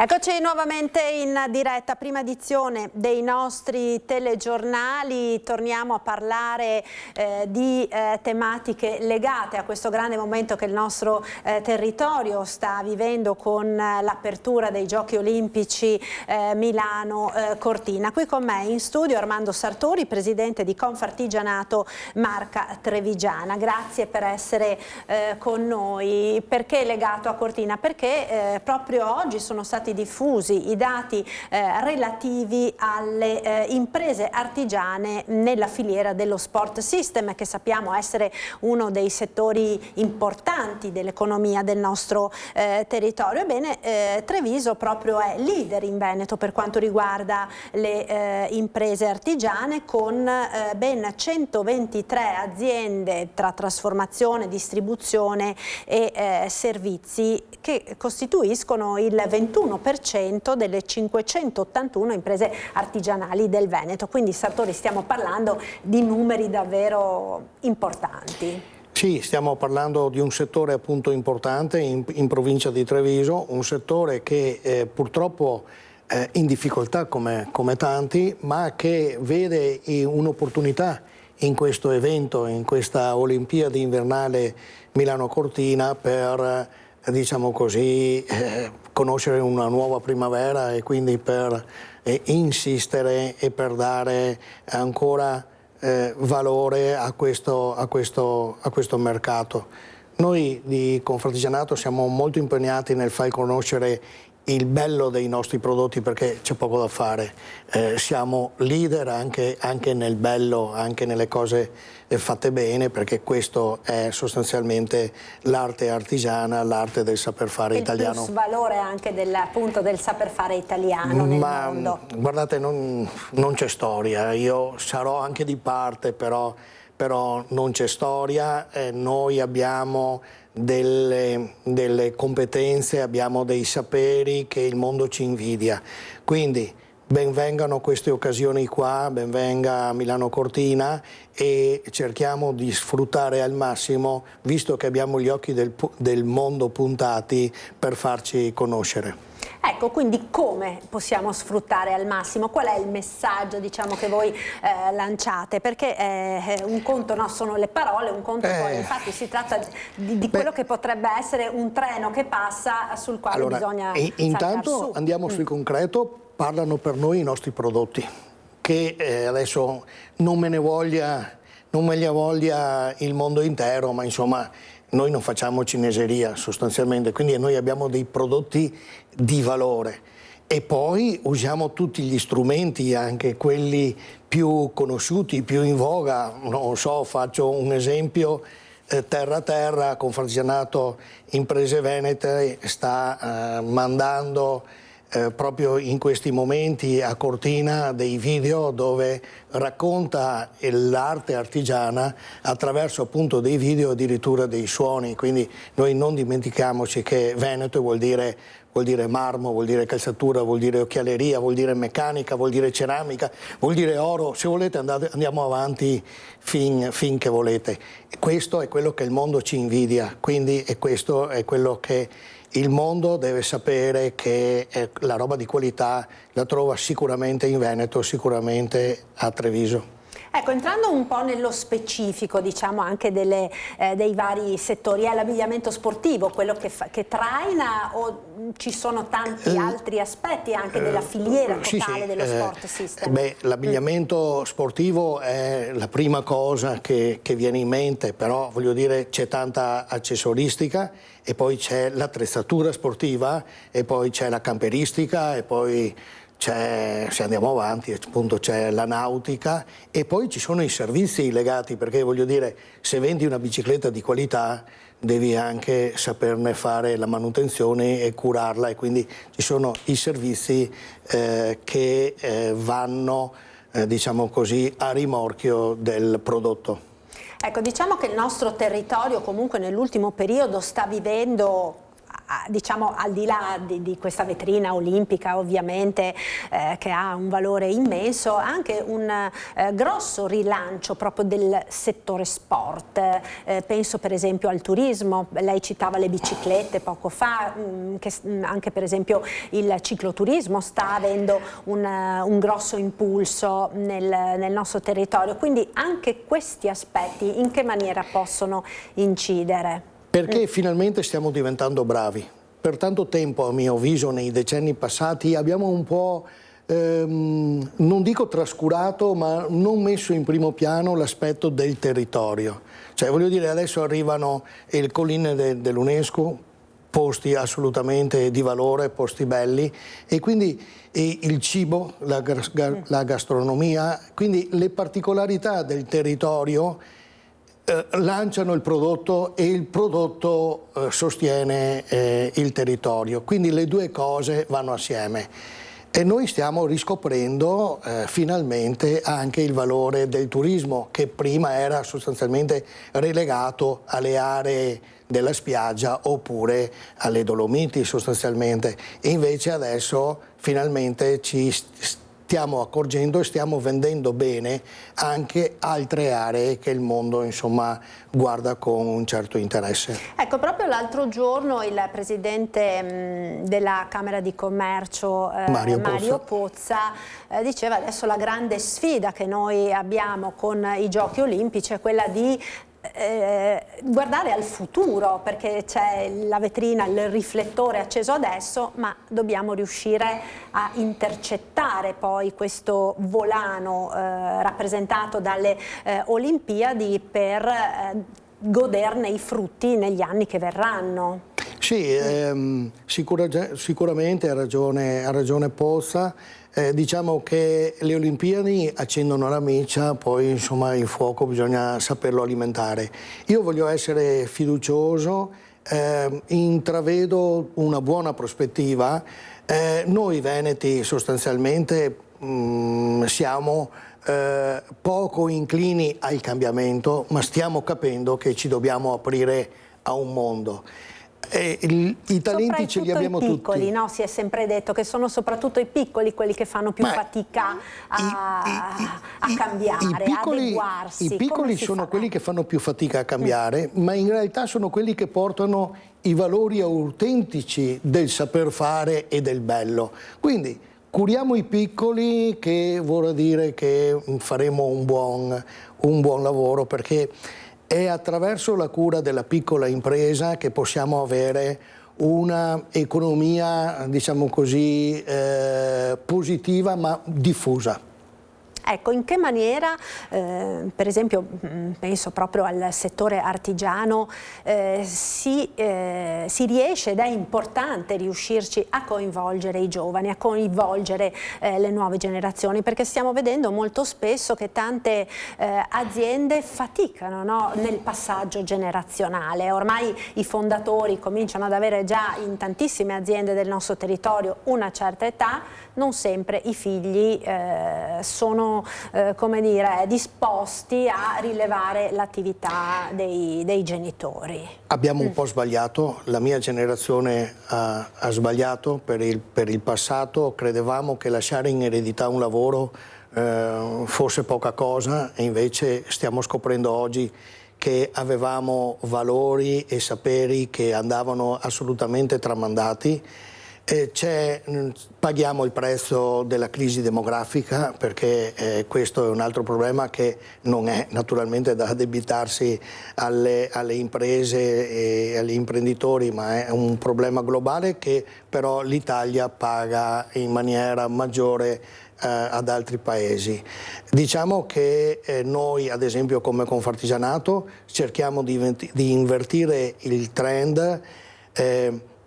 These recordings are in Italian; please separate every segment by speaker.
Speaker 1: Eccoci nuovamente in diretta, prima edizione dei nostri telegiornali. Torniamo a parlare di tematiche legate a questo grande momento che il nostro territorio sta vivendo con l'apertura dei Giochi Olimpici Milano-Cortina. Qui con me in studio Armando Sartori, presidente di Confartigianato Marca Trevigiana. Grazie per essere con noi. Perché legato a Cortina? Perché proprio oggi sono stati diffusi i dati relativi alle imprese artigiane nella filiera dello sport system, che sappiamo essere uno dei settori importanti dell'economia del nostro territorio. Ebbene, Treviso proprio è leader in Veneto per quanto riguarda le imprese artigiane, con ben 123 aziende tra trasformazione, distribuzione e servizi, che costituiscono il 21% delle 581 imprese artigianali del Veneto. Quindi, Sartori, stiamo parlando di numeri davvero importanti.
Speaker 2: Sì, stiamo parlando di un settore appunto importante in provincia di Treviso, un settore che purtroppo è in difficoltà come tanti, ma che vede un'opportunità in questo evento, in questa Olimpiade invernale Milano-Cortina, per, diciamo così, conoscere una nuova primavera e quindi per insistere e per dare ancora valore a questo mercato. Noi di Confartigianato siamo molto impegnati nel far conoscere il bello dei nostri prodotti, perché c'è poco da fare. Siamo leader anche nel bello, anche nelle cose fatte bene, perché questo è sostanzialmente l'arte artigiana, l'arte del saper fare italiano.
Speaker 1: Il plus valore anche appunto del saper fare italiano nel mondo.
Speaker 2: Guardate, non c'è storia, io sarò anche di parte, però non c'è storia. Noi abbiamo delle competenze, abbiamo dei saperi che il mondo ci invidia, quindi ben vengano queste occasioni qua, ben venga Milano Cortina, e cerchiamo di sfruttare al massimo, visto che abbiamo gli occhi del mondo puntati, per farci conoscere.
Speaker 1: Ecco, quindi come possiamo sfruttare al massimo? Qual è il messaggio, diciamo, che voi lanciate? Perché un conto sono le parole, un conto poi infatti si tratta di quello che potrebbe essere un treno che passa, sul quale bisogna
Speaker 2: intanto andiamo sul concreto. Parlano per noi i nostri prodotti, che adesso non me ne voglia il mondo intero, ma insomma noi non facciamo cineseria sostanzialmente, quindi noi abbiamo dei prodotti di valore e poi usiamo tutti gli strumenti, anche quelli più conosciuti, più in voga. Non so, faccio un esempio: Terra, Confartigianato Imprese Venete sta mandando proprio in questi momenti a Cortina dei video dove racconta l'arte artigiana attraverso appunto dei video, addirittura dei suoni. Quindi noi non dimentichiamoci che Veneto vuol dire marmo, vuol dire calzatura, vuol dire occhialeria, vuol dire meccanica, vuol dire ceramica, vuol dire oro. Se volete andiamo avanti fin che volete. Questo è quello che il mondo ci invidia, quindi questo è quello che il mondo deve sapere, che la roba di qualità la trova sicuramente in Veneto, sicuramente a Treviso.
Speaker 1: Ecco, entrando un po' nello specifico, diciamo, anche dei vari settori, è l'abbigliamento sportivo quello che traina, o ci sono tanti altri aspetti anche della filiera totale dello sport system?
Speaker 2: L'abbigliamento sportivo è la prima cosa che viene in mente, però voglio dire c'è tanta accessoristica, e poi c'è l'attrezzatura sportiva, e poi c'è la camperistica, e poi se andiamo avanti appunto c'è la nautica, e poi ci sono i servizi legati, perché voglio dire, se vendi una bicicletta di qualità devi anche saperne fare la manutenzione e curarla, e quindi ci sono i servizi che vanno diciamo così a rimorchio del prodotto.
Speaker 1: Ecco, diciamo che il nostro territorio comunque nell'ultimo periodo sta vivendo diciamo al di là di questa vetrina olimpica ovviamente che ha un valore immenso, anche un grosso rilancio proprio del settore sport. Penso per esempio al turismo, lei citava le biciclette poco fa, che anche per esempio il cicloturismo sta avendo un grosso impulso nel nostro territorio, quindi anche questi aspetti in che maniera possono incidere?
Speaker 2: Perché finalmente stiamo diventando bravi. Per tanto tempo, a mio avviso, nei decenni passati abbiamo un po', non dico trascurato, ma non messo in primo piano l'aspetto del territorio. Cioè, voglio dire, adesso arrivano le colline dell'UNESCO, posti assolutamente di valore, posti belli, e quindi il cibo, la gastronomia, quindi le particolarità del territorio lanciano il prodotto e il prodotto sostiene il territorio, quindi le due cose vanno assieme. E noi stiamo riscoprendo finalmente anche il valore del turismo, che prima era sostanzialmente relegato alle aree della spiaggia oppure alle Dolomiti sostanzialmente, e invece adesso finalmente ci stiamo accorgendo e stiamo vendendo bene anche altre aree che il mondo insomma guarda con un certo interesse.
Speaker 1: Ecco, proprio l'altro giorno il presidente della Camera di Commercio Mario Pozza diceva adesso la grande sfida che noi abbiamo con i Giochi Olimpici è quella di guardare al futuro, perché c'è la vetrina, il riflettore acceso adesso, ma dobbiamo riuscire a intercettare poi questo volano rappresentato dalle Olimpiadi per goderne i frutti negli anni che verranno.
Speaker 2: Sì, sicuramente ha ragione Pozza. Diciamo che le Olimpiadi accendono la miccia, poi insomma il fuoco bisogna saperlo alimentare. Io voglio essere fiducioso, intravedo una buona prospettiva. Noi veneti sostanzialmente siamo poco inclini al cambiamento, ma stiamo capendo che ci dobbiamo aprire a un mondo. I talenti ce li abbiamo tutti.
Speaker 1: Piccoli, no? Si è sempre detto che sono soprattutto i piccoli quelli che fanno più fatica a cambiare, a adeguarsi.
Speaker 2: I piccoli sono quelli che fanno più fatica a cambiare, ma in realtà sono quelli che portano i valori autentici del saper fare e del bello. Quindi curiamo i piccoli, che vorrà dire che faremo un buon lavoro, perché è attraverso la cura della piccola impresa che possiamo avere una economia, diciamo così, positiva ma diffusa.
Speaker 1: Ecco, in che maniera, per esempio, penso proprio al settore artigiano, si riesce, ed è importante riuscirci a coinvolgere i giovani, a coinvolgere le nuove generazioni, perché stiamo vedendo molto spesso che tante aziende faticano, no, nel passaggio generazionale. Ormai i fondatori cominciano ad avere già in tantissime aziende del nostro territorio una certa età, non sempre i figli sono come dire, disposti a rilevare l'attività dei genitori.
Speaker 2: Abbiamo un po' sbagliato, la mia generazione ha sbagliato per il passato. Credevamo che lasciare in eredità un lavoro fosse poca cosa, e invece stiamo scoprendo oggi che avevamo valori e saperi che andavano assolutamente tramandati. Paghiamo il prezzo della crisi demografica, perché questo è un altro problema che non è naturalmente da addebitarsi alle imprese e agli imprenditori, ma è un problema globale che però l'Italia paga in maniera maggiore ad altri paesi. Diciamo che noi, ad esempio come Confartigianato, cerchiamo di invertire il trend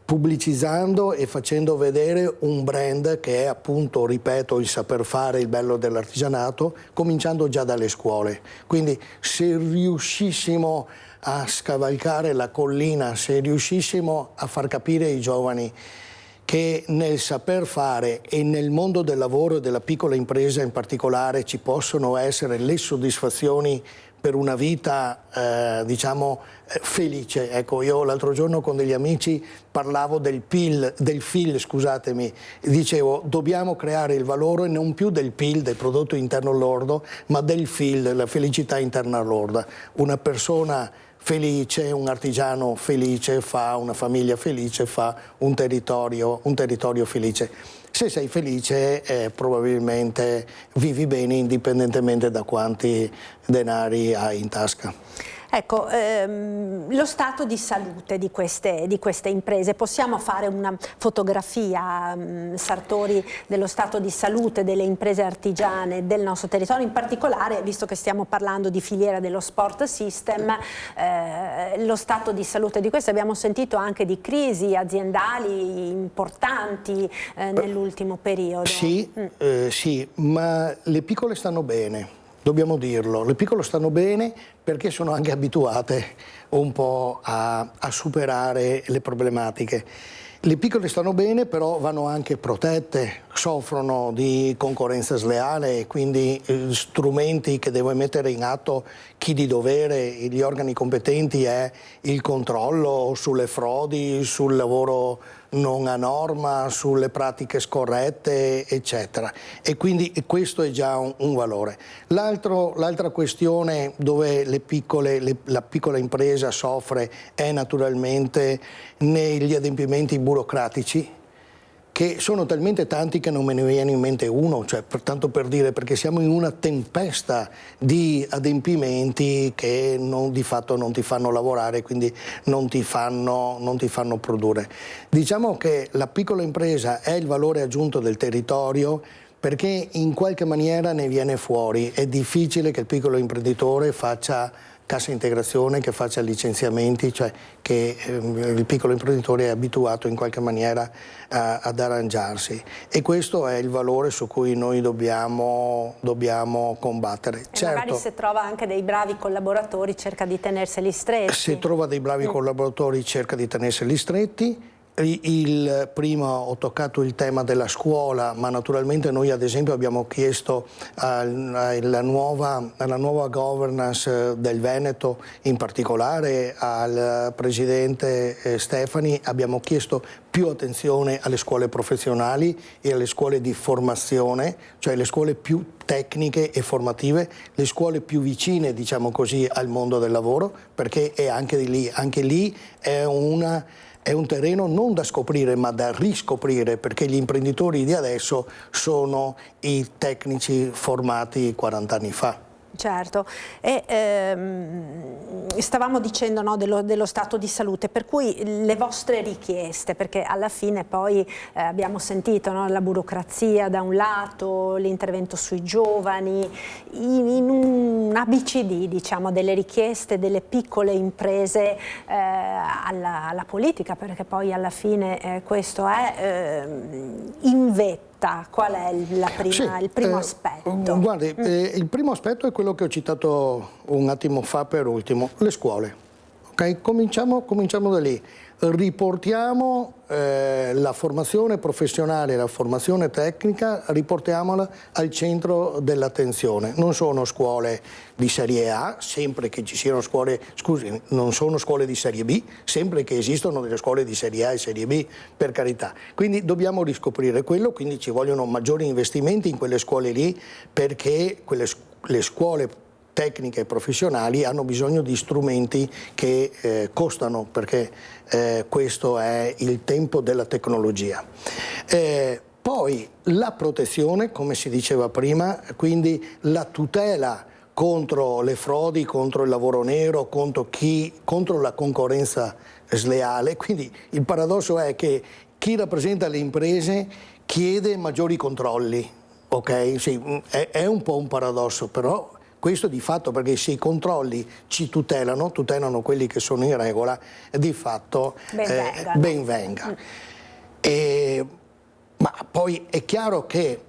Speaker 2: pubblicizzando e facendo vedere un brand che è appunto, ripeto, il saper fare, il bello dell'artigianato, cominciando già dalle scuole. Quindi se riuscissimo a scavalcare la collina, se riuscissimo a far capire ai giovani che nel saper fare e nel mondo del lavoro e della piccola impresa in particolare ci possono essere le soddisfazioni per una vita diciamo felice. Ecco, io l'altro giorno con degli amici parlavo del FIL, scusatemi, dicevo dobbiamo creare il valore non più del PIL, del prodotto interno lordo, ma del FIL, la felicità interna lorda. Una persona felice, un artigiano felice fa una famiglia felice, fa un territorio felice. Se sei felice probabilmente vivi bene indipendentemente da quanti denari hai in tasca.
Speaker 1: Ecco, lo stato di salute di queste imprese, possiamo fare una fotografia, Sartori, dello stato di salute delle imprese artigiane del nostro territorio, in particolare, visto che stiamo parlando di filiera dello sport system, lo stato di salute di queste, abbiamo sentito anche di crisi aziendali importanti nell'ultimo periodo.
Speaker 2: Sì, sì, ma le piccole stanno bene. Dobbiamo dirlo, le piccole stanno bene perché sono anche abituate un po' a superare le problematiche. Le piccole stanno bene, però vanno anche protette, soffrono di concorrenza sleale e quindi strumenti che deve mettere in atto chi di dovere, gli organi competenti, è il controllo sulle frodi, sul lavoro non a norma, sulle pratiche scorrette, eccetera. E quindi questo è già un valore. L'altra questione dove la piccola impresa soffre è naturalmente negli adempimenti burocratici, che sono talmente tanti che non me ne viene in mente uno, cioè tanto per dire, perché siamo in una tempesta di adempimenti che di fatto non ti fanno lavorare, quindi non ti fanno produrre. Diciamo che la piccola impresa è il valore aggiunto del territorio, perché in qualche maniera ne viene fuori. È difficile che il piccolo imprenditore faccia cassa integrazione, che faccia licenziamenti, cioè che il piccolo imprenditore è abituato in qualche maniera ad arrangiarsi, e questo è il valore su cui noi dobbiamo combattere.
Speaker 1: E
Speaker 2: certo,
Speaker 1: magari se trova anche dei bravi collaboratori cerca di tenerseli stretti.
Speaker 2: Se trova dei bravi collaboratori cerca di tenerseli stretti. Prima ho toccato il tema della scuola, ma naturalmente noi ad esempio abbiamo chiesto alla nuova governance del Veneto, in particolare al presidente Stefani, abbiamo chiesto più attenzione alle scuole professionali e alle scuole di formazione, cioè le scuole più tecniche e formative, le scuole più vicine, diciamo così, al mondo del lavoro, perché anche lì è un terreno non da scoprire ma da riscoprire, perché gli imprenditori di adesso sono i tecnici formati 40 anni fa.
Speaker 1: Certo, e stavamo dicendo, no, dello stato di salute, per cui le vostre richieste, perché alla fine poi abbiamo sentito, no, la burocrazia da un lato, l'intervento sui giovani, in un ABCD, diciamo, delle richieste delle piccole imprese alla politica, perché poi alla fine questo è in vetta. Qual è il primo aspetto?
Speaker 2: Guardi, il primo aspetto è quello che ho citato un attimo fa per ultimo, le scuole. Okay? Cominciamo da lì. Riportiamo la formazione professionale, la formazione tecnica, riportiamola al centro dell'attenzione. Non sono scuole di serie A, sempre che ci siano scuole, scusi, non sono scuole di serie B, sempre che esistono delle scuole di serie A e serie B, per carità. Quindi dobbiamo riscoprire quello, quindi ci vogliono maggiori investimenti in quelle scuole lì, perché le scuole tecniche e professionali hanno bisogno di strumenti che costano, perché questo è il tempo della tecnologia. Poi la protezione, come si diceva prima, quindi la tutela contro le frodi, contro il lavoro nero, contro la concorrenza sleale. Quindi il paradosso è che chi rappresenta le imprese chiede maggiori controlli, ok? Sì, è un po' un paradosso, però questo di fatto, perché se i controlli ci tutelano quelli che sono in regola, di fatto ben venga. Ma poi è chiaro che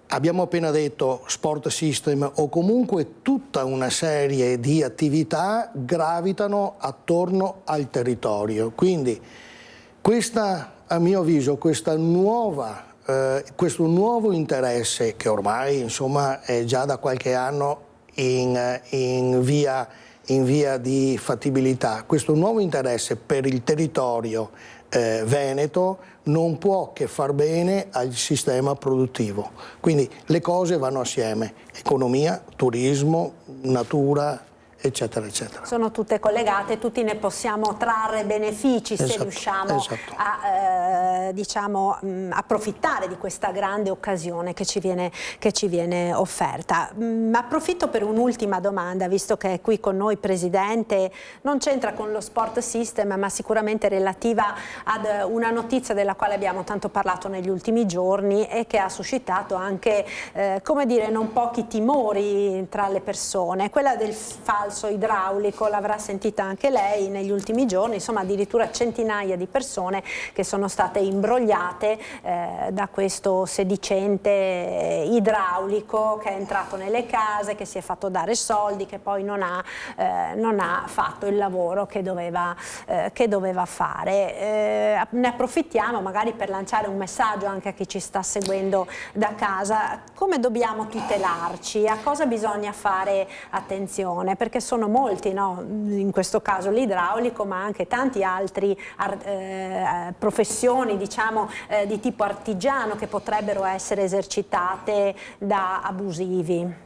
Speaker 2: abbiamo appena detto sport system, o comunque tutta una serie di attività gravitano attorno al territorio. Quindi a mio avviso questo nuovo interesse, che ormai insomma è già da qualche anno in via di fattibilità. Questo nuovo interesse per il territorio veneto non può che far bene al sistema produttivo. Quindi le cose vanno assieme: economia, turismo, natura, eccetera, eccetera.
Speaker 1: Sono tutte collegate, tutti ne possiamo trarre benefici se riusciamo a diciamo, approfittare di questa grande occasione che ci viene offerta. Approfitto per un'ultima domanda, visto che è qui con noi Presidente, non c'entra con lo sport system, ma sicuramente relativa ad una notizia della quale abbiamo tanto parlato negli ultimi giorni e che ha suscitato anche, come dire, non pochi timori tra le persone, quella del falso idraulico. L'avrà sentita anche lei negli ultimi giorni, insomma addirittura centinaia di persone che sono state imbrogliate da questo sedicente idraulico che è entrato nelle case, che si è fatto dare soldi, che poi non ha fatto il lavoro che doveva fare. Ne approfittiamo magari per lanciare un messaggio anche a chi ci sta seguendo da casa: come dobbiamo tutelarci, a cosa bisogna fare attenzione, perché sono molti, no? In questo caso l'idraulico, ma anche tanti altri professioni, diciamo, di tipo artigiano che potrebbero essere esercitate da abusivi.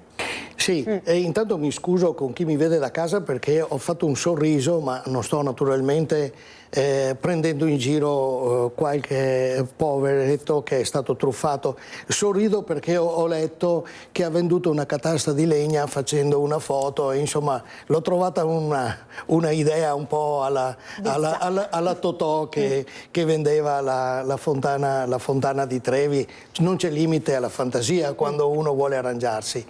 Speaker 2: Sì, e intanto mi scuso con chi mi vede da casa perché ho fatto un sorriso, ma non sto naturalmente prendendo in giro qualche poveretto che è stato truffato. Sorrido perché ho letto che ha venduto una catasta di legna facendo una foto e insomma l'ho trovata una idea un po' alla Totò che vendeva la fontana di Trevi. Non c'è limite alla fantasia quando uno vuole arrangiarsi.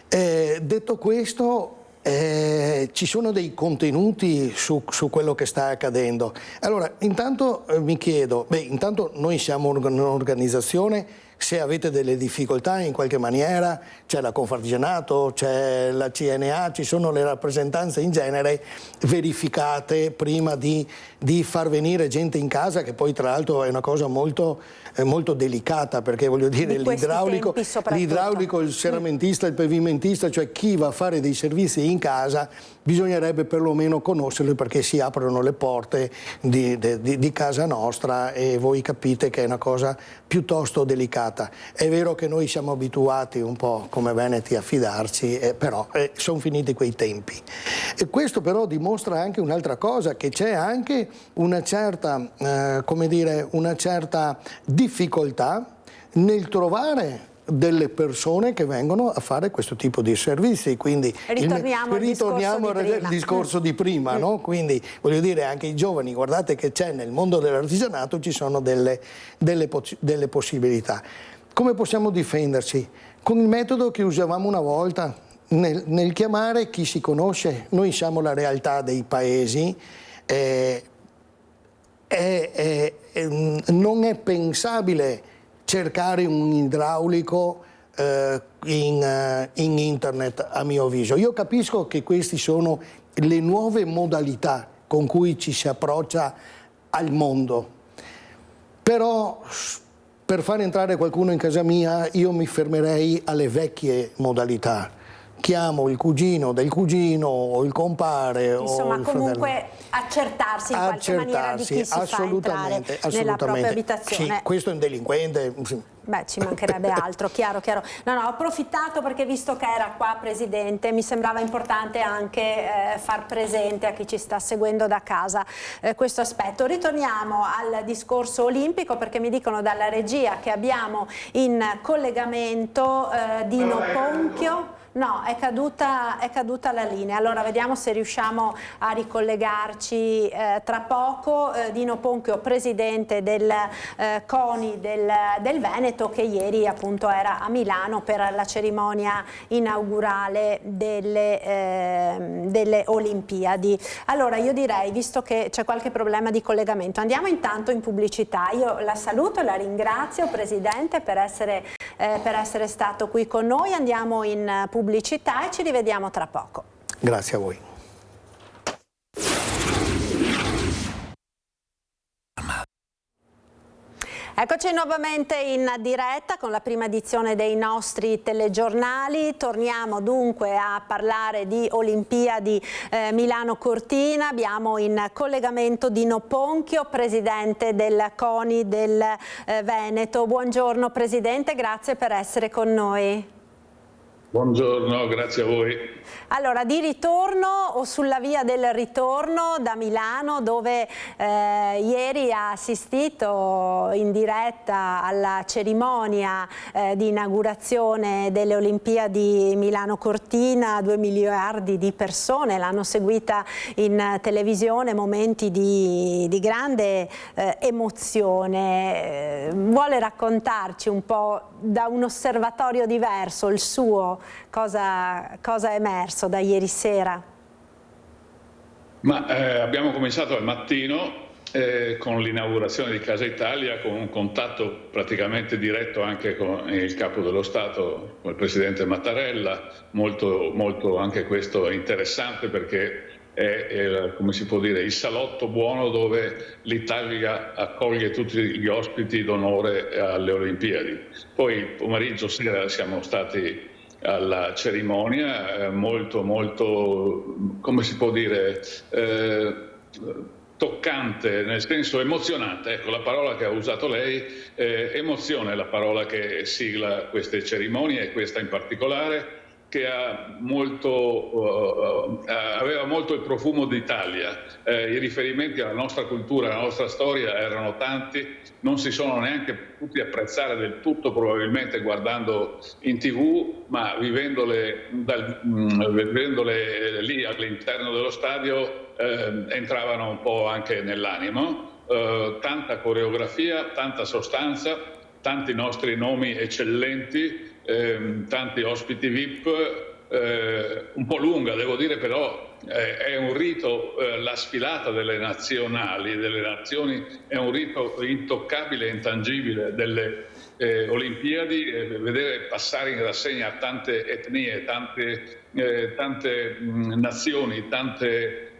Speaker 2: Detto questo, ci sono dei contenuti su quello che sta accadendo. Allora, intanto mi chiedo, intanto noi siamo un'organizzazione, se avete delle difficoltà in qualche maniera, c'è la Confartigianato, c'è la CNA, ci sono le rappresentanze in genere verificate prima di far venire gente in casa, che poi tra l'altro è una cosa molto delicata, perché voglio dire l'idraulico, il seramentista, il pavimentista, cioè chi va a fare dei servizi in casa, bisognerebbe perlomeno conoscerli, perché si aprono le porte di casa nostra e voi capite che è una cosa piuttosto delicata. È vero che noi siamo abituati un po' come veneti a fidarci, però sono finiti quei tempi. E questo però dimostra anche un'altra cosa, che c'è anche una certa, come dire, una certa difficoltà nel trovare delle persone che vengono a fare questo tipo di servizi, quindi ritorniamo al discorso di prima, no? Quindi voglio dire, anche i giovani, guardate che c'è nel mondo dell'artigianato, ci sono delle possibilità. Come possiamo difenderci? Con il metodo che usavamo una volta, nel chiamare chi si conosce. Noi siamo la realtà dei paesi, non è pensabile cercare un idraulico in internet, a mio avviso. Io capisco che queste sono le nuove modalità con cui ci si approccia al mondo, però per far entrare qualcuno in casa mia io mi fermerei alle vecchie modalità. Chiamo il cugino del cugino o il compare,
Speaker 1: insomma,
Speaker 2: o il
Speaker 1: comunque
Speaker 2: fratello.
Speaker 1: Accertarsi in qualche maniera di chi si fa entrare nella propria abitazione.
Speaker 2: Sì, questo è un delinquente.
Speaker 1: Beh, ci mancherebbe altro, chiaro. No, ho approfittato perché, visto che era qua Presidente, mi sembrava importante anche far presente a chi ci sta seguendo da casa questo aspetto. Ritorniamo al discorso olimpico, perché mi dicono dalla regia che abbiamo in collegamento Dino Ponchio. No, è caduta la linea. Allora vediamo se riusciamo a ricollegarci tra poco. Dino Ponchio, presidente del CONI del Veneto, che ieri appunto era a Milano per la cerimonia inaugurale delle Olimpiadi. Allora io direi, visto che c'è qualche problema di collegamento, andiamo intanto in pubblicità. Io la saluto e la ringrazio, Presidente, per essere stato qui con noi. Andiamo in pubblicità e ci rivediamo tra poco.
Speaker 2: Grazie a voi.
Speaker 1: Eccoci nuovamente in diretta con la prima edizione dei nostri telegiornali. Torniamo dunque a parlare di Olimpiadi Milano Cortina. Abbiamo in collegamento Dino Ponchio, presidente del CONI del Veneto. Buongiorno Presidente, grazie per essere con noi.
Speaker 3: Buongiorno, grazie a voi.
Speaker 1: Allora, di ritorno o sulla via del ritorno da Milano, dove ieri ha assistito in diretta alla cerimonia di inaugurazione delle Olimpiadi Milano Cortina. 2 miliardi di persone l'hanno seguita in televisione, momenti di grande emozione. Vuole raccontarci un po' da un osservatorio diverso, il suo, cosa è emerso da ieri sera?
Speaker 3: Abbiamo cominciato al mattino con l'inaugurazione di Casa Italia, con un contatto praticamente diretto anche con il Capo dello Stato, con il Presidente Mattarella, molto anche questo interessante, perché è, come si può dire, il salotto buono dove l'Italia accoglie tutti gli ospiti d'onore alle Olimpiadi. Poi pomeriggio, sera siamo stati alla cerimonia, molto, come si può dire, toccante, nel senso emozionante. Ecco, la parola che ha usato lei, emozione è la parola che sigla queste cerimonie, e questa in particolare, che aveva molto il profumo d'Italia. I riferimenti alla nostra cultura, alla nostra storia erano tanti, non si sono neanche potuti apprezzare del tutto probabilmente guardando in TV, ma vivendole lì all'interno dello stadio entravano un po' anche nell'animo. Tanta coreografia, tanta sostanza, tanti nostri nomi eccellenti, tanti ospiti VIP, un po' lunga devo dire, però è un rito, la sfilata delle nazionali, delle nazioni, è un rito intoccabile e intangibile delle Olimpiadi. Vedere passare in rassegna tante etnie, tante nazioni, tante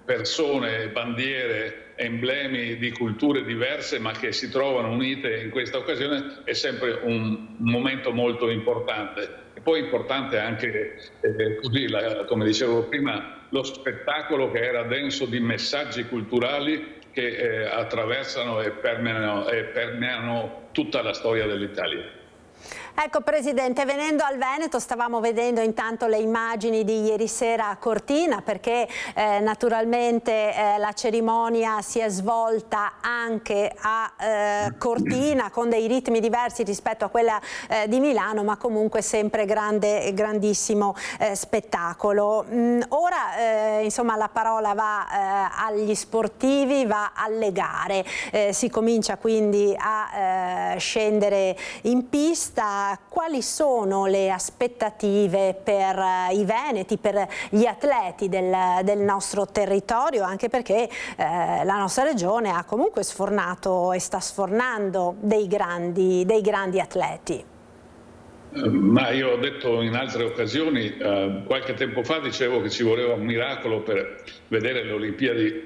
Speaker 3: persone, bandiere, emblemi di culture diverse, ma che si trovano unite in questa occasione, è sempre un momento molto importante. E poi importante anche, così, come dicevo prima, lo spettacolo, che era denso di messaggi culturali che attraversano e permeano tutta la storia dell'Italia.
Speaker 1: Ecco Presidente, venendo al Veneto, stavamo vedendo intanto le immagini di ieri sera a Cortina, perché naturalmente la cerimonia si è svolta anche a Cortina con dei ritmi diversi rispetto a quella di Milano, ma comunque sempre grandissimo spettacolo. Ora insomma la parola va agli sportivi, va alle gare, si comincia quindi a scendere in pista. Quali sono le aspettative per i veneti, per gli atleti del nostro territorio, anche perché la nostra regione ha comunque sfornato e sta sfornando dei grandi atleti?
Speaker 3: Ma io ho detto in altre occasioni, qualche tempo fa dicevo che ci voleva un miracolo per vedere le Olimpiadi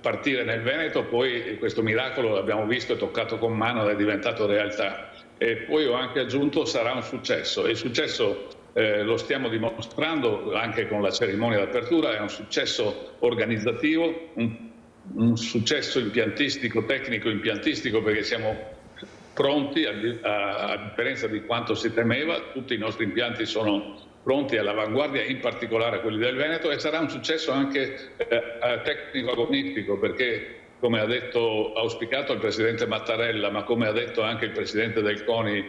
Speaker 3: partire nel Veneto, poi questo miracolo l'abbiamo visto e toccato con mano ed è diventato realtà. E poi ho anche aggiunto sarà un successo, e il successo lo stiamo dimostrando anche con la cerimonia d'apertura. È un successo organizzativo, un successo impiantistico, tecnico impiantistico, perché siamo pronti, a differenza di quanto si temeva. Tutti i nostri impianti sono pronti, all'avanguardia, in particolare quelli del Veneto, e sarà un successo anche tecnico-agonistico, perché, come ha detto, auspicato il Presidente Mattarella, ma come ha detto anche il Presidente del CONI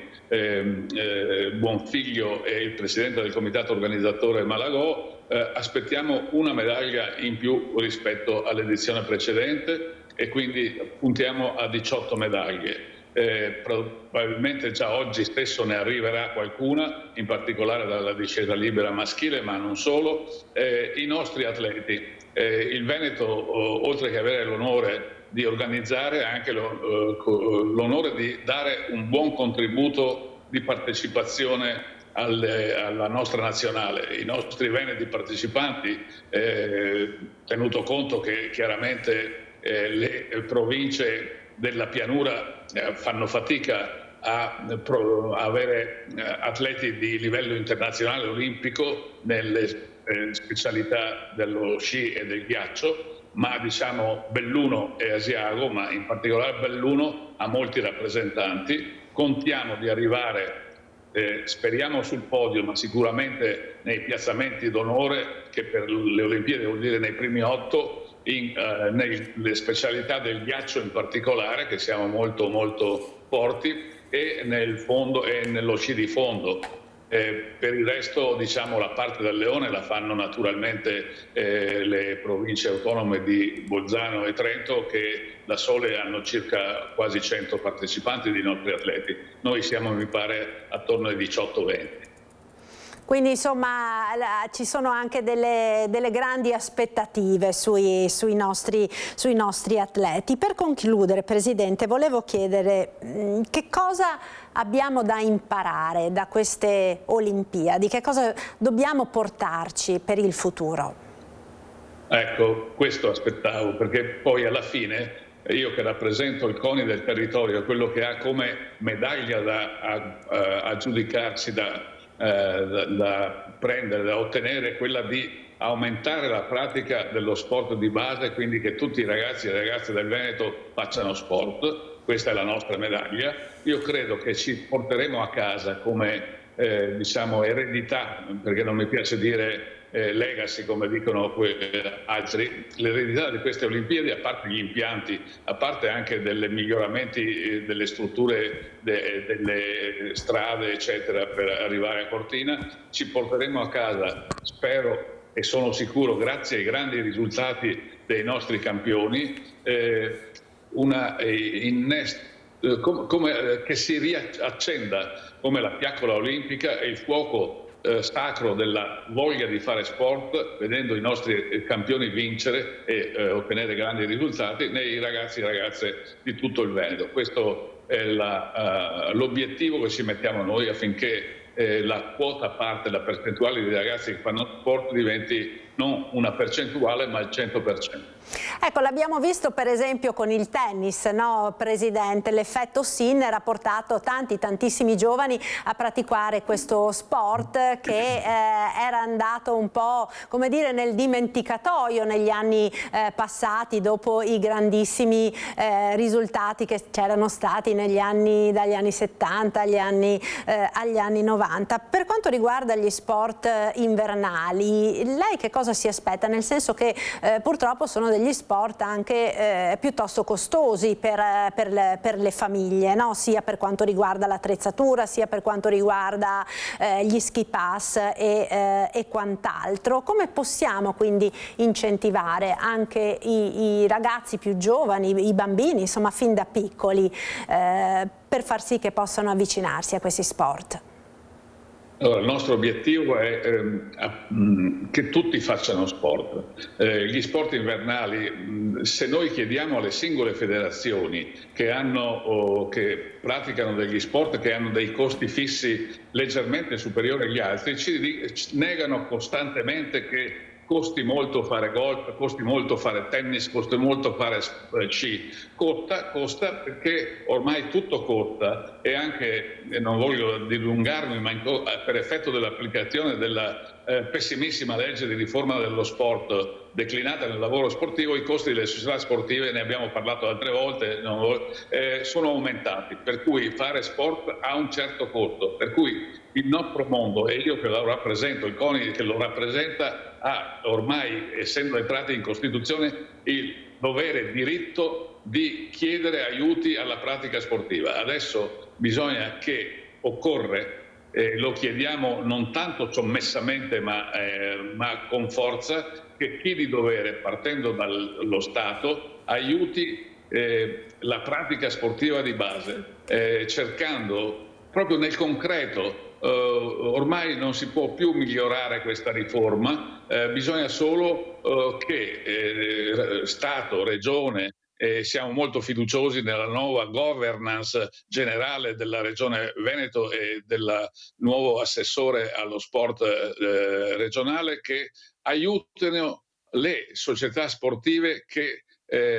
Speaker 3: Buonfiglio e il Presidente del Comitato Organizzatore Malagò, aspettiamo una medaglia in più rispetto all'edizione precedente, e quindi puntiamo a 18 medaglie. Probabilmente già oggi stesso ne arriverà qualcuna, in particolare dalla discesa libera maschile, ma non solo. I nostri atleti, il Veneto, oltre che avere l'onore di organizzare, ha anche l'onore di dare un buon contributo di partecipazione alla nostra nazionale. I nostri veneti partecipanti, tenuto conto che chiaramente le province della pianura fanno fatica a avere atleti di livello internazionale olimpico nelle specialità dello sci e del ghiaccio, ma diciamo Belluno e Asiago, ma in particolare Belluno ha molti rappresentanti. Contiamo di arrivare, speriamo sul podio, ma sicuramente nei piazzamenti d'onore, che per le Olimpiadi vuol dire nei primi 8, nelle specialità del ghiaccio in particolare, che siamo molto molto forti, e nel fondo e nello sci di fondo. Per il resto, diciamo, la parte del leone la fanno naturalmente le province autonome di Bolzano e Trento, che da sole hanno circa quasi 100 partecipanti di nostri atleti. Noi siamo, mi pare, attorno ai 18-20.
Speaker 1: Quindi insomma ci sono anche delle grandi aspettative sui nostri atleti. Per concludere, Presidente, volevo chiedere che cosa abbiamo da imparare da queste Olimpiadi, che cosa dobbiamo portarci per il futuro?
Speaker 3: Ecco, questo aspettavo, perché poi alla fine io, che rappresento il CONI del territorio, quello che ha come medaglia da aggiudicarsi, da prendere, da ottenere, quella di aumentare la pratica dello sport di base, quindi che tutti i ragazzi e le ragazze del Veneto facciano sport. Questa è la nostra medaglia. Io credo che ci porteremo a casa come diciamo eredità, perché non mi piace dire legacy come dicono altri, l'eredità di queste Olimpiadi, a parte gli impianti, a parte anche dei miglioramenti delle strutture, delle strade eccetera, per arrivare a Cortina, ci porteremo a casa, spero e sono sicuro, grazie ai grandi risultati dei nostri campioni, che si riaccenda come la fiaccola olimpica e il fuoco sacro della voglia di fare sport, vedendo i nostri campioni vincere e ottenere grandi risultati nei ragazzi e ragazze di tutto il Veneto. Questo è l'obiettivo che ci mettiamo noi, affinché la quota parte, la percentuale di ragazzi che fanno sport diventi non una percentuale ma il 100%.
Speaker 1: Ecco, l'abbiamo visto per esempio con il tennis, no, Presidente? L'effetto Sinner ha portato tantissimi giovani a praticare questo sport che era andato un po', come dire, nel dimenticatoio negli anni passati, dopo i grandissimi risultati che c'erano stati negli anni, dagli anni 70 agli anni 90. Per quanto riguarda gli sport invernali, lei che cosa si aspetta? Nel senso che purtroppo sono degli sport anche piuttosto costosi per le famiglie, no? Sia per quanto riguarda l'attrezzatura, sia per quanto riguarda gli ski pass e quant'altro. Come possiamo quindi incentivare anche i ragazzi più giovani, i bambini, insomma fin da piccoli, per far sì che possano avvicinarsi a questi sport?
Speaker 3: Allora, il nostro obiettivo è che tutti facciano sport. Gli sport invernali, se noi chiediamo alle singole federazioni che praticano degli sport che hanno dei costi fissi leggermente superiori agli altri, ci negano costantemente che costi molto fare golf, costi molto fare tennis, costi molto fare sci. Costa perché ormai tutto costa, e anche, non voglio dilungarmi, ma per effetto dell'applicazione della pessimissima legge di riforma dello sport declinata nel lavoro sportivo, i costi delle società sportive, ne abbiamo parlato altre volte, sono aumentati, per cui fare sport ha un certo costo, per cui il nostro mondo, e io che lo rappresento, il CONI che lo rappresenta, ha ormai, essendo entrati in Costituzione, il dovere, il diritto di chiedere aiuti alla pratica sportiva. Adesso bisogna occorre, lo chiediamo non tanto sommessamente ma con forza, che chi di dovere, partendo dallo Stato, aiuti la pratica sportiva di base, cercando proprio nel concreto. Ormai non si può più migliorare questa riforma, bisogna solo che Stato, Regione, siamo molto fiduciosi nella nuova governance generale della Regione Veneto e del nuovo assessore allo sport regionale, che aiutino le società sportive che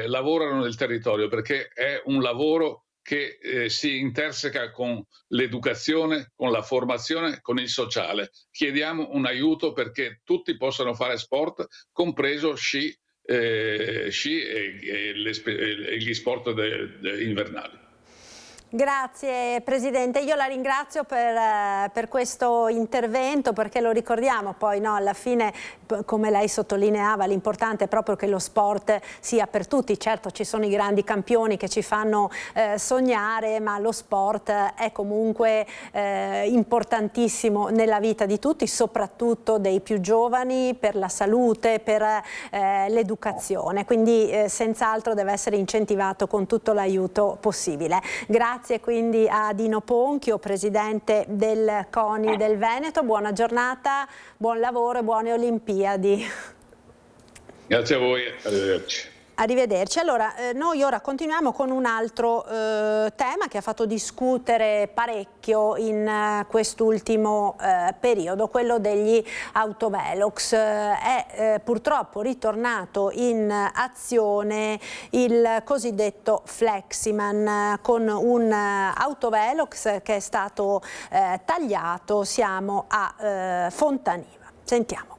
Speaker 3: lavorano nel territorio, perché è un lavoro che si interseca con l'educazione, con la formazione, con il sociale. Chiediamo un aiuto perché tutti possano fare sport, compreso sci e gli sport invernali.
Speaker 1: Grazie Presidente, io la ringrazio per questo intervento, perché lo ricordiamo poi, no, alla fine, come lei sottolineava, l'importante è proprio che lo sport sia per tutti. Certo, ci sono i grandi campioni che ci fanno sognare, ma lo sport è comunque importantissimo nella vita di tutti, soprattutto dei più giovani, per la salute, per l'educazione, quindi senz'altro deve essere incentivato con tutto l'aiuto possibile. Grazie quindi a Dino Ponchio, Presidente del CONI del Veneto, buona giornata, buon lavoro e buone Olimpiadi.
Speaker 3: Grazie a voi, arrivederci.
Speaker 1: Arrivederci. Allora, noi ora continuiamo con un altro tema che ha fatto discutere parecchio in quest'ultimo periodo, quello degli autovelox. È purtroppo ritornato in azione il cosiddetto Fleximan, con un autovelox che è stato tagliato. Siamo a Fontaniva. Sentiamo.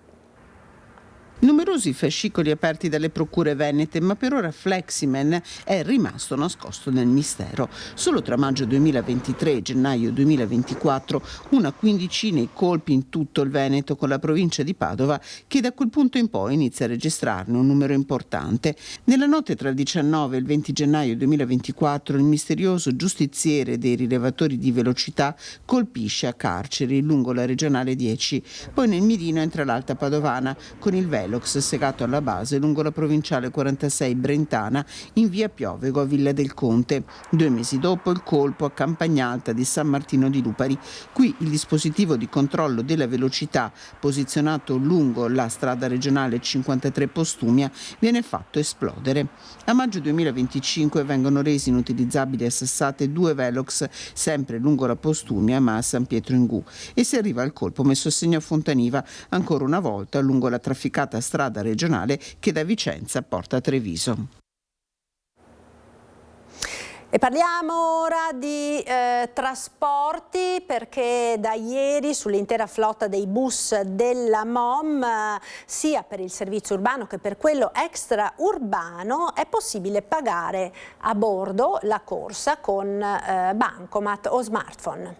Speaker 4: Numerosi fascicoli aperti dalle procure venete, ma per ora Fleximan è rimasto nascosto nel mistero. Solo tra maggio 2023 e gennaio 2024 una quindicina i colpi in tutto il Veneto, con la provincia di Padova che da quel punto in poi inizia a registrarne un numero importante. Nella notte tra il 19 e il 20 gennaio 2024 il misterioso giustiziere dei rilevatori di velocità colpisce a Carceri lungo la regionale 10. Poi nel mirino entra l'Alta Padovana con il velox segato alla base lungo la provinciale 46 Brentana in via Piovego a Villa del Conte. 2 mesi dopo il colpo a Campagnalta di San Martino di Lupari. Qui il dispositivo di controllo della velocità posizionato lungo la strada regionale 53 Postumia viene fatto esplodere. A maggio 2025 vengono resi inutilizzabili a Sassate 2 velox sempre lungo la Postumia ma a San Pietro in Gu, e si arriva al colpo messo a segno a Fontaniva, ancora una volta lungo la trafficata strada regionale che da Vicenza porta a Treviso.
Speaker 1: E parliamo ora di trasporti, perché da ieri sull'intera flotta dei bus della MOM, sia per il servizio urbano che per quello extraurbano, è possibile pagare a bordo la corsa con bancomat o smartphone.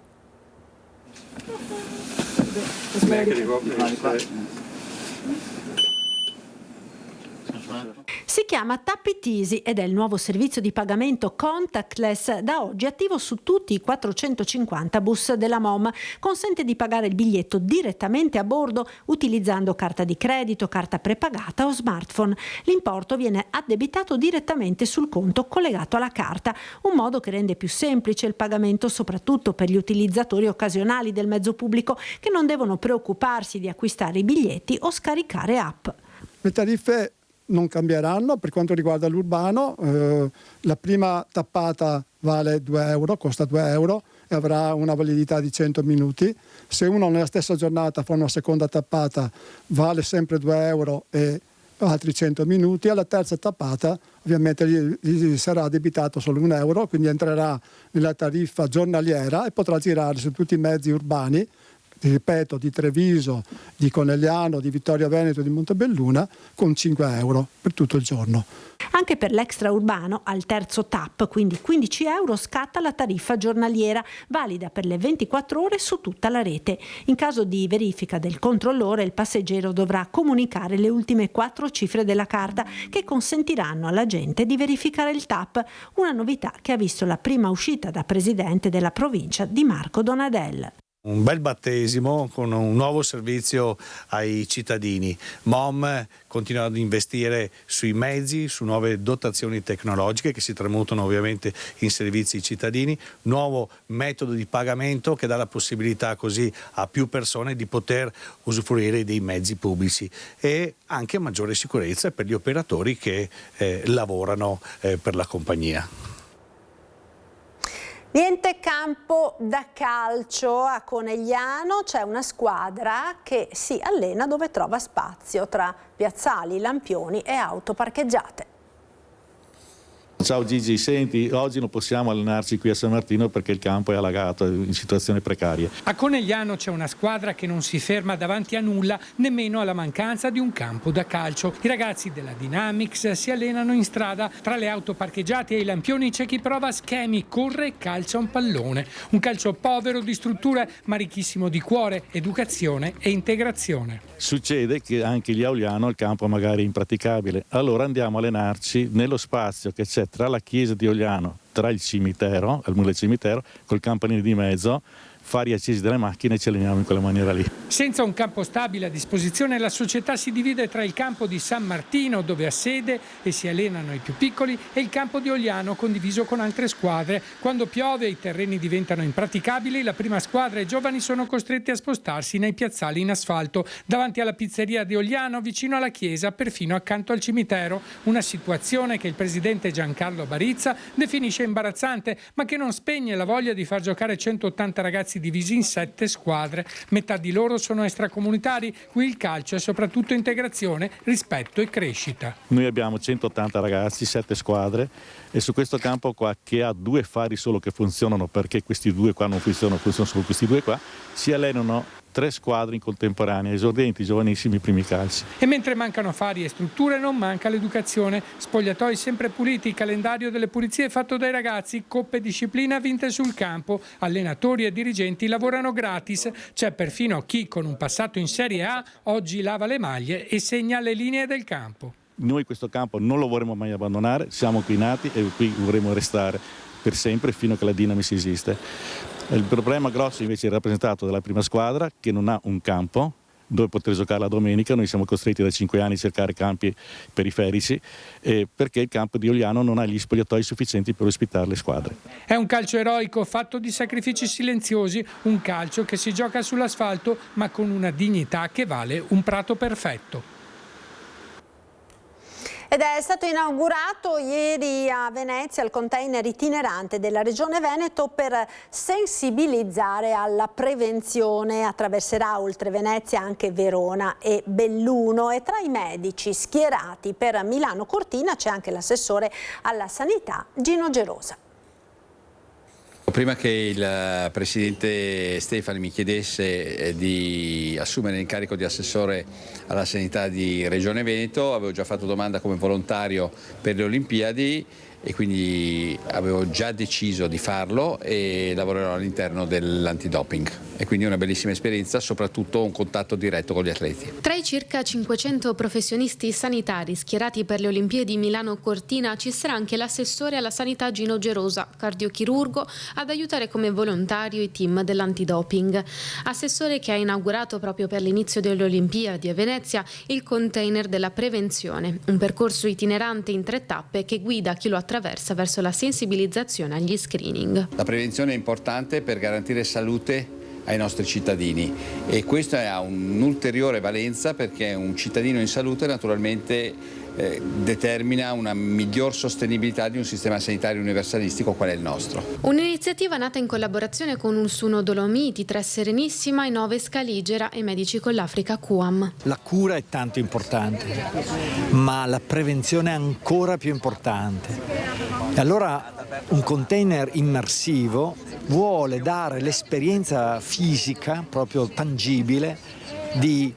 Speaker 1: Si chiama Tap It Easy ed è il nuovo servizio di pagamento contactless da oggi attivo su tutti i 450 bus della MOM. Consente di pagare il biglietto direttamente a bordo utilizzando carta di credito, carta prepagata o smartphone. L'importo viene addebitato direttamente sul conto collegato alla carta, un modo che rende più semplice il pagamento soprattutto per gli utilizzatori occasionali del mezzo pubblico che non devono preoccuparsi di acquistare i biglietti o scaricare app.
Speaker 5: Le tariffe non cambieranno per quanto riguarda l'urbano. La prima tappata vale 2 euro, costa 2 euro e avrà una validità di 100 minuti. Se uno nella stessa giornata fa una seconda tappata vale sempre 2 euro e altri 100 minuti. Alla terza tappata ovviamente gli sarà addebitato solo 1 euro, quindi entrerà nella tariffa giornaliera e potrà girare su tutti i mezzi urbani, ripeto, di Treviso, di Conegliano, di Vittorio Veneto, di Montebelluna, con 5 euro per tutto il giorno.
Speaker 1: Anche per l'extraurbano, al terzo tap, quindi 15 euro, scatta la tariffa giornaliera, valida per le 24 ore su tutta la rete. In caso di verifica del controllore, il passeggero dovrà comunicare le ultime 4 cifre della carta che consentiranno alla gente di verificare il tap, una novità che ha visto la prima uscita da presidente della provincia di Marco Donadel.
Speaker 6: Un bel battesimo con un nuovo servizio ai cittadini. MOM continua ad investire sui mezzi, su nuove dotazioni tecnologiche che si tramutano ovviamente in servizi ai cittadini, nuovo metodo di pagamento che dà la possibilità così a più persone di poter usufruire dei mezzi pubblici e anche maggiore sicurezza per gli operatori che lavorano per la compagnia.
Speaker 1: Niente campo da calcio a Conegliano, c'è una squadra che si allena dove trova spazio tra piazzali, lampioni e auto parcheggiate.
Speaker 7: Ciao Gigi, senti, oggi non possiamo allenarci qui a San Martino perché il campo è allagato, è in situazione precaria.
Speaker 8: A Conegliano c'è una squadra che non si ferma davanti a nulla, nemmeno alla mancanza di un campo da calcio. I ragazzi della Dynamics si allenano in strada, tra le auto parcheggiate e i lampioni c'è chi prova schemi, corre e calcia un pallone. Un calcio povero di strutture ma ricchissimo di cuore, educazione e integrazione.
Speaker 7: Succede che anche gli Auliano il campo magari è impraticabile, allora andiamo a allenarci nello spazio che c'è tra la chiesa di Ogliano, tra il cimitero, al muro del cimitero, col campanile di mezzo, fari accesi delle macchine e ci alleniamo in quella maniera lì.
Speaker 8: Senza un campo stabile a disposizione, la società si divide tra il campo di San Martino, dove ha sede e si allenano i più piccoli, e il campo di Ogliano, condiviso con altre squadre. Quando piove e i terreni diventano impraticabili, la prima squadra e i giovani sono costretti a spostarsi nei piazzali in asfalto, davanti alla pizzeria di Ogliano, vicino alla chiesa, perfino accanto al cimitero. Una situazione che il presidente Giancarlo Barizza definisce imbarazzante, ma che non spegne la voglia di far giocare 180 ragazzi divisi in 7 squadre. Metà di loro sono extracomunitari. Qui il calcio è soprattutto integrazione, rispetto e crescita.
Speaker 7: Noi abbiamo 180 ragazzi, 7 squadre, e su questo campo qua, che ha 2 fari solo che funzionano, perché questi 2 qua non funzionano solo questi 2 qua, si allenano 3 squadre in contemporanea, esordenti, giovanissimi, primi calci.
Speaker 8: E mentre mancano fari e strutture, non manca l'educazione. Spogliatoi sempre puliti, il calendario delle pulizie fatto dai ragazzi, coppe e disciplina vinte sul campo, allenatori e dirigenti lavorano gratis. C'è perfino chi con un passato in Serie A oggi lava le maglie e segna le linee del campo.
Speaker 7: Noi questo campo non lo vorremmo mai abbandonare, siamo qui nati e qui vorremmo restare per sempre fino a che la Dynamis esiste. Il problema grosso invece è rappresentato dalla prima squadra, che non ha un campo dove poter giocare la domenica. Noi siamo costretti da 5 anni a cercare campi periferici perché il campo di Ogliano non ha gli spogliatoi sufficienti per ospitare le squadre.
Speaker 8: È un calcio eroico fatto di sacrifici silenziosi, un calcio che si gioca sull'asfalto ma con una dignità che vale un prato perfetto.
Speaker 1: Ed è stato inaugurato ieri a Venezia il container itinerante della Regione Veneto per sensibilizzare alla prevenzione. Attraverserà oltre Venezia anche Verona e Belluno, e tra i medici schierati per Milano Cortina c'è anche l'assessore alla sanità Gino Gerosa.
Speaker 9: Prima che il presidente Stefani mi chiedesse di assumere l'incarico di assessore alla sanità di Regione Veneto, avevo già fatto domanda come volontario per le Olimpiadi e quindi avevo già deciso di farlo, e lavorerò all'interno dell'antidoping, e quindi una bellissima esperienza, soprattutto un contatto diretto con gli atleti.
Speaker 10: Tra i circa 500 professionisti sanitari schierati per le Olimpiadi Milano Cortina ci sarà anche l'assessore alla sanità Gino Gerosa, cardiochirurgo, ad aiutare come volontario i team dell'antidoping. Assessore che ha inaugurato proprio per l'inizio delle Olimpiadi a Venezia il container della prevenzione, un percorso itinerante in 3 tappe che guida chi lo attraversa verso la sensibilizzazione agli screening.
Speaker 9: La prevenzione è importante per garantire salute ai nostri cittadini, e questo ha un'ulteriore valenza perché un cittadino in salute naturalmente determina una miglior sostenibilità di un sistema sanitario universalistico qual è il nostro.
Speaker 10: Un'iniziativa nata in collaborazione con Ulsuno Dolomiti, Tre Serenissima, Inove Scaligera e Medici con l'Africa QAM.
Speaker 11: La cura è tanto importante, ma la prevenzione è ancora più importante. E allora un container immersivo vuole dare l'esperienza fisica, proprio tangibile, di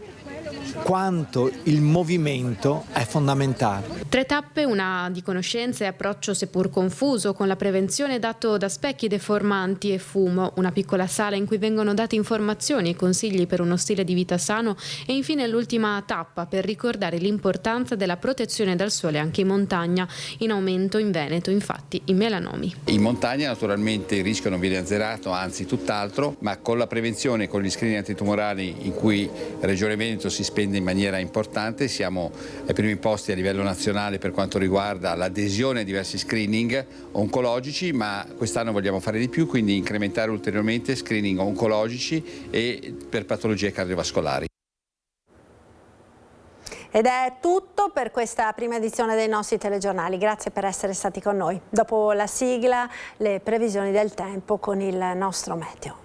Speaker 11: quanto il movimento è fondamentale.
Speaker 10: 3 tappe, una di conoscenza e approccio seppur confuso con la prevenzione dato da specchi deformanti e fumo, una piccola sala in cui vengono date informazioni e consigli per uno stile di vita sano, e infine l'ultima tappa per ricordare l'importanza della protezione dal sole anche in montagna, in aumento in Veneto infatti i melanomi.
Speaker 9: In montagna naturalmente il rischio non viene azzerato, anzi tutt'altro, ma con la prevenzione, con gli screening antitumorali in cui Regione Veneto si spende in maniera importante, siamo ai primi posti a livello nazionale per quanto riguarda l'adesione a diversi screening oncologici, ma quest'anno vogliamo fare di più, quindi incrementare ulteriormente screening oncologici e per patologie cardiovascolari.
Speaker 1: Ed è tutto per questa prima edizione dei nostri telegiornali. Grazie per essere stati con noi. Dopo la sigla, le previsioni del tempo con il nostro meteo.